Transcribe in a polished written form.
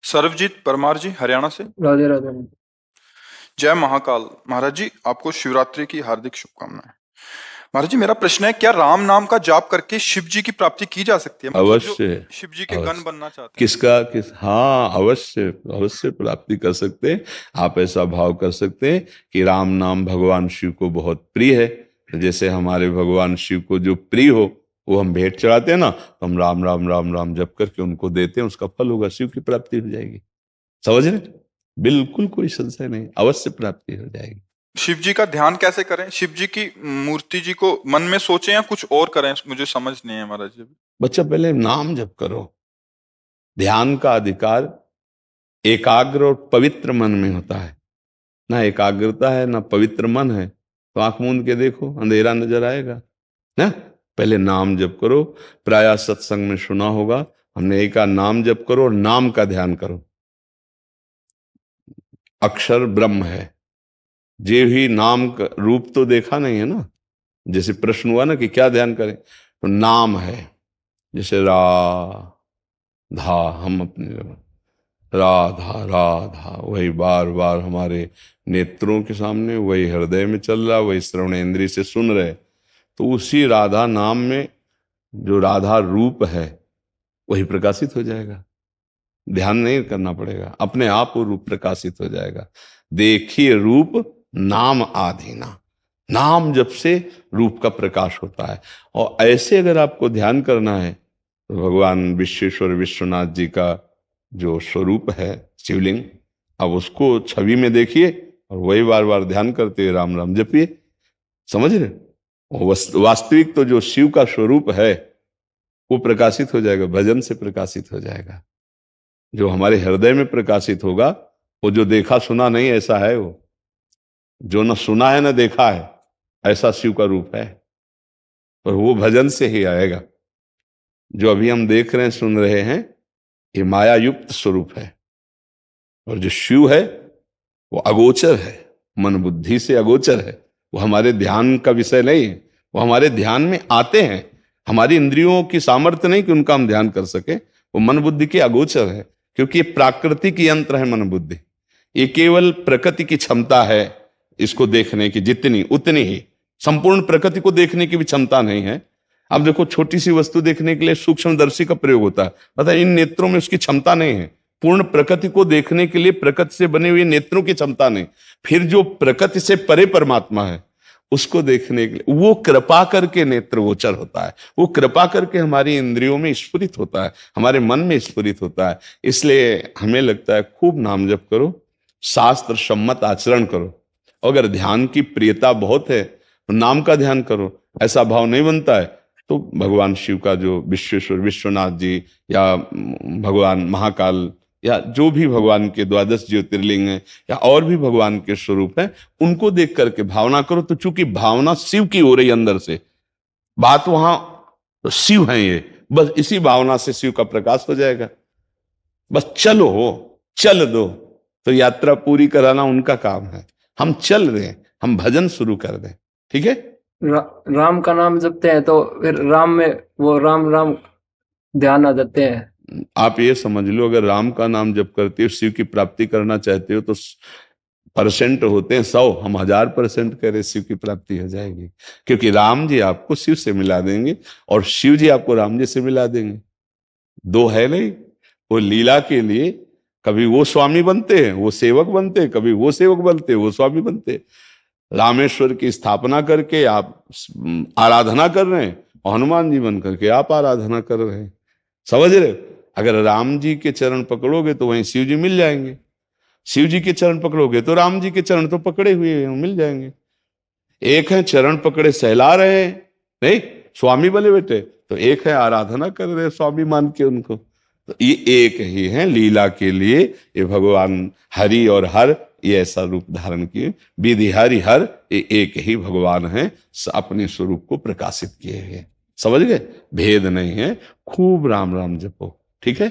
सर्वजीत परमार जी हरियाणा से। राधे राधे। जय महाकाल। महाराज जी आपको शिवरात्रि की हार्दिक शुभकामनाएं। महाराज जी मेरा प्रश्न है, क्या राम नाम का जाप करके शिव जी की प्राप्ति की जा सकती है? मतलब जो अवश्य शिव जी के गण अवश्य। बनना चाहते हैं। किसका किस हाँ, अवश्य अवश्य प्राप्ति कर सकते हैं। आप ऐसा भाव कर सकते हैं कि राम नाम भगवान शिव को बहुत प्रिय है। तो जैसे हमारे भगवान शिव को जो प्रिय हो वो हम भेंट चढ़ाते हैं ना, तो हम राम राम राम राम जप करके उनको देते हैं, उसका फल होगा, शिव की प्राप्ति हो जाएगी। समझ रहे? बिल्कुल कोई संशय नहीं, अवश्य प्राप्ति हो जाएगी। शिव जी का ध्यान कैसे करें? शिव जी की मूर्ति जी को मन में सोचें या कुछ और करें? मुझे समझ नहीं है महाराज जी। बच्चा पहले नाम जप करो। ध्यान का अधिकार एकाग्र और पवित्र मन में होता है। ना एकाग्रता है ना पवित्र मन है तो आंख मूंद के देखो, अंधेरा नजर आएगा ना। पहले नाम जप करो। प्राय सत्संग में सुना होगा, हमने एक का नाम जप करो और नाम का ध्यान करो। अक्षर ब्रह्म है, जे ही नाम का रूप तो देखा नहीं है ना। जैसे प्रश्न हुआ ना कि क्या ध्यान करें, तो नाम है। जैसे राधा, हम अपने राधा राधा वही बार बार हमारे नेत्रों के सामने, वही हृदय में चल रहा, वही श्रवण इंद्रिय से सुन रहे। तो उसी राधा नाम में जो राधा रूप है वही प्रकाशित हो जाएगा। ध्यान नहीं करना पड़ेगा, अपने आप वो रूप प्रकाशित हो जाएगा। देखिए रूप नाम आधीना, नाम जब से रूप का प्रकाश होता है। और ऐसे अगर आपको ध्यान करना है तो भगवान विश्वेश्वर विश्वनाथ जी का जो स्वरूप है शिवलिंग, अब उसको छवि में देखिए और वही बार बार ध्यान करते हुए राम राम जपिए। समझ रहे? वास्तविक तो जो शिव का स्वरूप है वो प्रकाशित हो जाएगा, भजन से प्रकाशित हो जाएगा। जो हमारे हृदय में प्रकाशित होगा वो जो देखा सुना नहीं ऐसा है, वो जो न सुना है न देखा है ऐसा शिव का रूप है। और वो भजन से ही आएगा। जो अभी हम देख रहे हैं सुन रहे हैं ये माया युक्त स्वरूप है। और जो शिव है वो अगोचर है, मन बुद्धि से अगोचर है। वो हमारे ध्यान का विषय नहीं है, वो हमारे ध्यान में आते हैं। हमारी इंद्रियों की सामर्थ्य नहीं कि उनका हम ध्यान कर सके। वो मन बुद्धि के अगोचर है, क्योंकि ये प्राकृतिक यंत्र है। मन बुद्धि ये केवल प्रकृति की क्षमता है इसको देखने की, जितनी उतनी ही। संपूर्ण प्रकृति को देखने की भी क्षमता नहीं है। अब देखो, छोटी सी वस्तु देखने के लिए सूक्ष्मदर्शी का प्रयोग होता है, पता है इन नेत्रों में उसकी क्षमता नहीं है। पूर्ण प्रकृति को देखने के लिए प्रकृति से बने हुए नेत्रों की क्षमता नहीं। फिर जो प्रकृति से परे परमात्मा है उसको देखने के लिए वो कृपा करके नेत्र गोचर होता है। वो कृपा करके हमारी इंद्रियों में स्फुरित होता है, हमारे मन में स्फुरित होता है। इसलिए हमें लगता है खूब नाम जप करो, शास्त्र सम्मत आचरण करो। अगर ध्यान की प्रियता बहुत है तो नाम का ध्यान करो। ऐसा भाव नहीं बनता है तो भगवान शिव का जो विश्वेश्वर विश्वनाथ जी या भगवान महाकाल या जो भी भगवान के 12 ज्योतिर्लिंग हैं या और भी भगवान के स्वरूप हैं, उनको देख करके भावना करो। तो चूंकि भावना शिव की हो रही अंदर से, बात वहां तो शिव है ये, बस इसी भावना से शिव का प्रकाश हो जाएगा। बस चलो, चल दो। तो यात्रा पूरी कराना उनका काम है। हम चल रहे हैं, हम भजन शुरू कर दें। ठीक है? राम का नाम जपते हैं तो फिर राम में वो राम राम ध्यान आ जाते हैं। आप ये समझ लो, अगर राम का नाम जप करते हो, शिव की प्राप्ति करना चाहते हो, तो परसेंट होते हैं 100, हम 1000% करें, शिव की प्राप्ति हो जाएगी। क्योंकि राम जी आपको शिव से मिला देंगे और शिव जी आपको राम जी से मिला देंगे। दो है नहीं। वो लीला के लिए कभी वो स्वामी बनते हैं, वो सेवक बनते हैं, कभी वो सेवक बनते हैं, वो स्वामी बनते हैं। रामेश्वर की स्थापना करके आप आराधना कर रहे हैं और हनुमान जी बन करके आप आराधना कर रहे हैं। समझ रहे? अगर राम जी के चरण पकड़ोगे तो वहीं शिव जी मिल जाएंगे, शिव जी के चरण पकड़ोगे तो राम जी के चरण तो पकड़े हुए हैं, मिल जाएंगे। एक है चरण पकड़े सहला रहे हैं, नहीं स्वामी बने बेटे, तो एक है आराधना कर रहे हैं स्वामी मान के उनको। तो ये एक ही है लीला के लिए। ये भगवान हरि और हर ये ऐसा रूप धारण किए। विधि हरि हर ये एक ही भगवान है, अपने स्वरूप को प्रकाशित किए हैं। समझ गए? भेद नहीं है। खूब राम राम जपो। ठीक है?